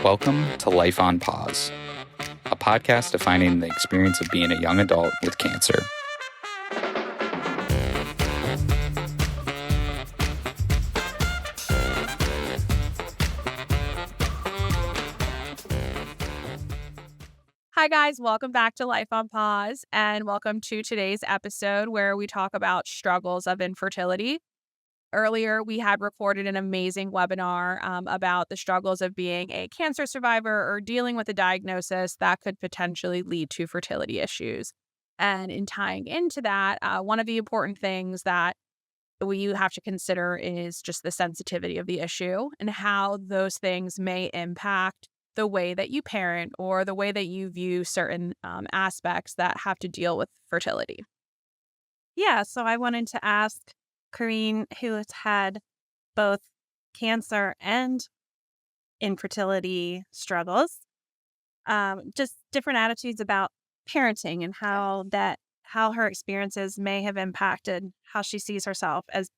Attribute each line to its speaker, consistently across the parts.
Speaker 1: Welcome to Life on Pause, a podcast defining the experience of being a young adult with cancer.
Speaker 2: Hi, guys. Welcome back to Life on Pause, and welcome to today's episode where we talk about struggles of infertility. Earlier, we had recorded an amazing webinar about the struggles of being a cancer survivor or dealing with a diagnosis that could potentially lead to fertility issues. And in tying into that, one of the important things that you have to consider is just the sensitivity of the issue and how those things may impact the way that you parent or the way that you view certain aspects that have to deal with fertility.
Speaker 3: Yeah, so I wanted to ask Corene, who has had both cancer and infertility struggles, just different attitudes about parenting and how her experiences may have impacted how she sees herself as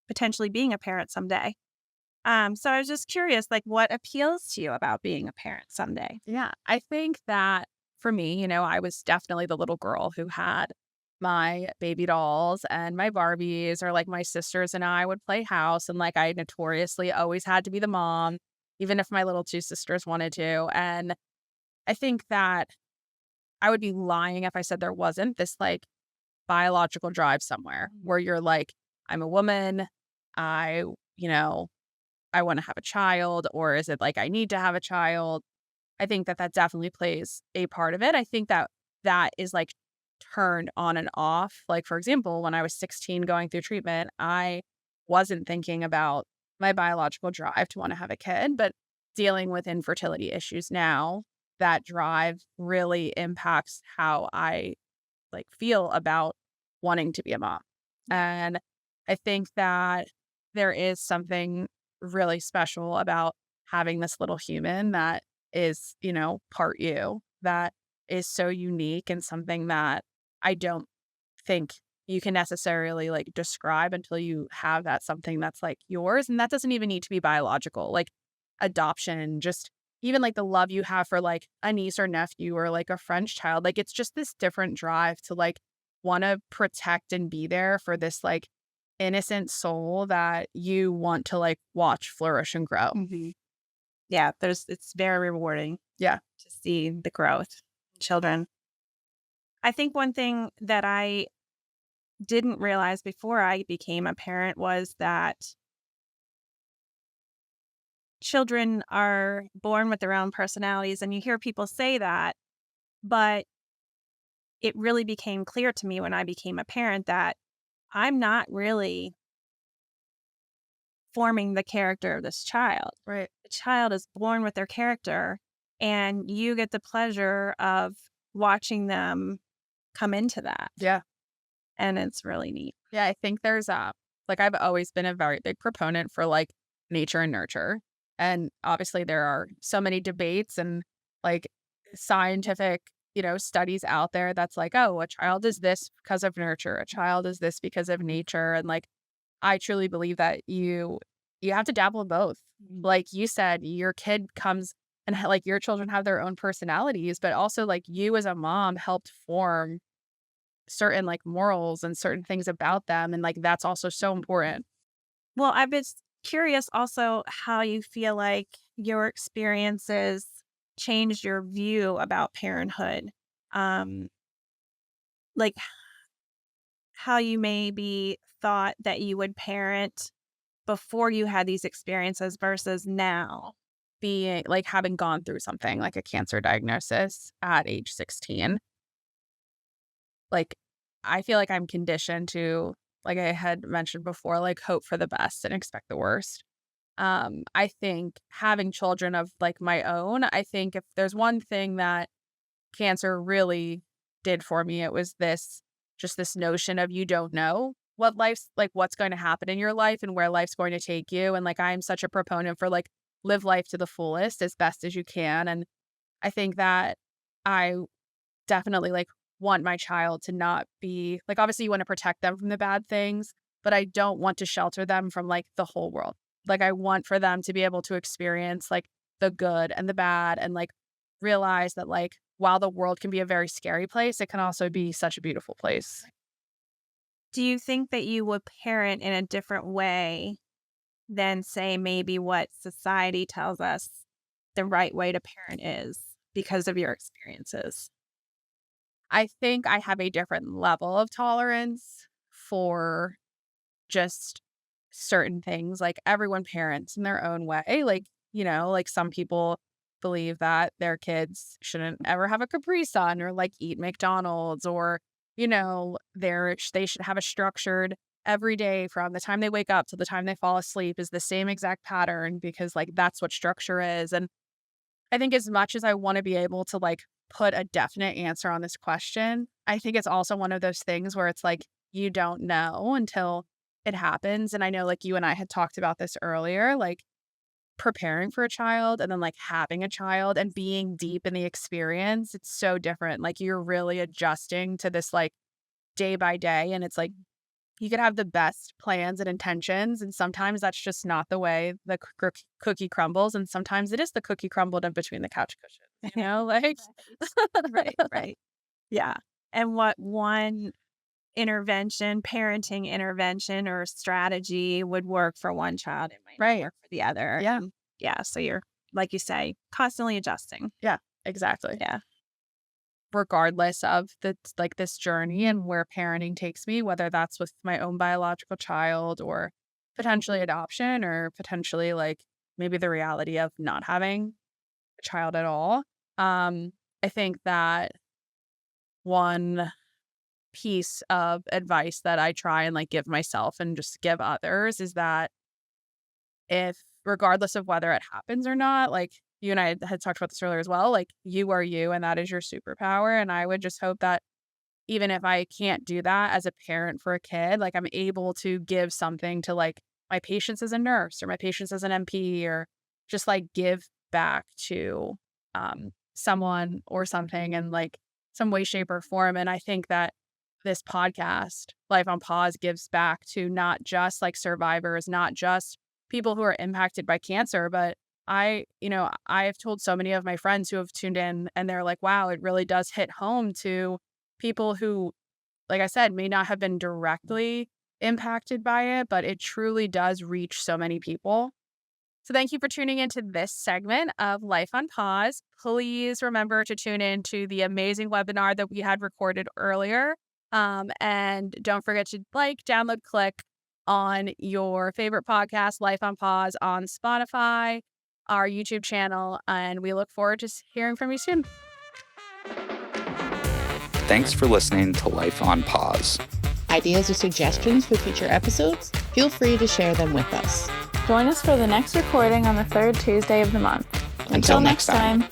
Speaker 3: potentially being a parent someday. So I was just curious, like, what appeals to you about being a parent someday?
Speaker 2: Yeah, I think that for me, I was definitely the little girl who had my baby dolls and my Barbies, or like my sisters and I would play house. And like I notoriously always had to be the mom, even if my little two sisters wanted to. And I think that I would be lying if I said there wasn't this like biological drive somewhere where you're like, I'm a woman. I, you know, I want to have a child, or is it like I need to have a child? I think that that definitely plays a part of it. I think that that is like turned on and off. Like, for example, when I was 16 going through treatment, I wasn't thinking about my biological drive to want to have a kid, but dealing with infertility issues now, that drive really impacts how I like feel about wanting to be a mom. And I think that there is something really special about having this little human that is, part you, that is so unique and something that I don't think you can necessarily like describe until you have that something that's like yours. And that doesn't even need to be biological, like adoption, just even like the love you have for like a niece or nephew or like a French child. Like it's just this different drive to like want to protect and be there for this like innocent soul that you want to like watch flourish and grow.
Speaker 3: Mm-hmm. Yeah, it's very rewarding.
Speaker 2: Yeah.
Speaker 3: To see the growth in children. I think one thing that I didn't realize before I became a parent was that children are born with their own personalities, and you hear people say that, but it really became clear to me when I became a parent that I'm not really forming the character of this child.
Speaker 2: Right.
Speaker 3: The child is born with their character, and you get the pleasure of watching them come into that.
Speaker 2: Yeah.
Speaker 3: And it's really neat.
Speaker 2: Yeah. I think there's like I've always been a very big proponent for like nature and nurture. And obviously there are so many debates and like scientific, studies out there that's like, oh, a child is this because of nurture, a child is this because of nature. And like I truly believe that you have to dabble in both. Like you said, your kid comes and like your children have their own personalities, but also like you as a mom helped form certain like morals and certain things about them. And like that's also so important.
Speaker 3: Well, I've been curious also how you feel like your experiences changed your view about parenthood. Um, like how you maybe thought that you would parent before you had these experiences versus now.
Speaker 2: Being like having gone through something like a cancer diagnosis at age 16, like I feel like I'm conditioned to, like I had mentioned before, like hope for the best and expect the worst. I think having children of like my own, I think if there's one thing that cancer really did for me, it was this notion of you don't know what life's like, what's going to happen in your life and where life's going to take you. And like I'm such a proponent for like live life to the fullest as best as you can. And I think that I definitely like want my child to not be like, obviously you want to protect them from the bad things, but I don't want to shelter them from like the whole world. Like I want for them to be able to experience like the good and the bad, and like realize that like while the world can be a very scary place, it can also be such a beautiful place.
Speaker 3: Do you think that you would parent in a different way than, say, maybe what society tells us the right way to parent is because of your experiences?
Speaker 2: I think I have a different level of tolerance for just certain things. Like everyone parents in their own way. Like, like some people believe that their kids shouldn't ever have a Capri Sun or like eat McDonald's, or, they should have a structured every day from the time they wake up to the time they fall asleep is the same exact pattern, because like that's what structure is. And I think as much as I want to be able to like put a definite answer on this question, I think it's also one of those things where it's like you don't know until it happens. And I know like you and I had talked about this earlier, like preparing for a child and then like having a child and being deep in the experience. It's so different. Like you're really adjusting to this like day by day. And it's like you could have the best plans and intentions, and sometimes that's just not the way the cookie crumbles, and sometimes it is the cookie crumbled in between the couch cushions, like
Speaker 3: Right. Yeah. And what one parenting intervention or strategy would work for one child, it might not work for the other.
Speaker 2: Yeah.
Speaker 3: And yeah. So you're, like you say, constantly adjusting.
Speaker 2: Yeah, exactly.
Speaker 3: Yeah.
Speaker 2: Regardless of this journey and where parenting takes me, whether that's with my own biological child or potentially adoption or potentially like maybe the reality of not having a child at all. I think that one piece of advice that I try and like give myself and just give others is that if, regardless of whether it happens or not, like you and I had talked about this earlier as well, like you are you and that is your superpower. And I would just hope that even if I can't do that as a parent for a kid, like I'm able to give something to like my patients as a nurse or my patients as an MP, or just like give back to someone or something in like some way, shape, or form. And I think that this podcast, Life on Pause, gives back to not just like survivors, not just people who are impacted by cancer, but I've told so many of my friends who have tuned in and they're like, wow, it really does hit home to people who, like I said, may not have been directly impacted by it, but it truly does reach so many people. So thank you for tuning into this segment of Life on Pause. Please remember to tune in to the amazing webinar that we had recorded earlier. And don't forget to like, download, click on your favorite podcast, Life on Pause, on Spotify, our YouTube channel, and we look forward to hearing from you soon.
Speaker 1: Thanks for listening to Life on Pause.
Speaker 4: Ideas or suggestions for future episodes? Feel free to share them with us.
Speaker 5: Join us for the next recording on the third Tuesday of the month.
Speaker 4: Until next time.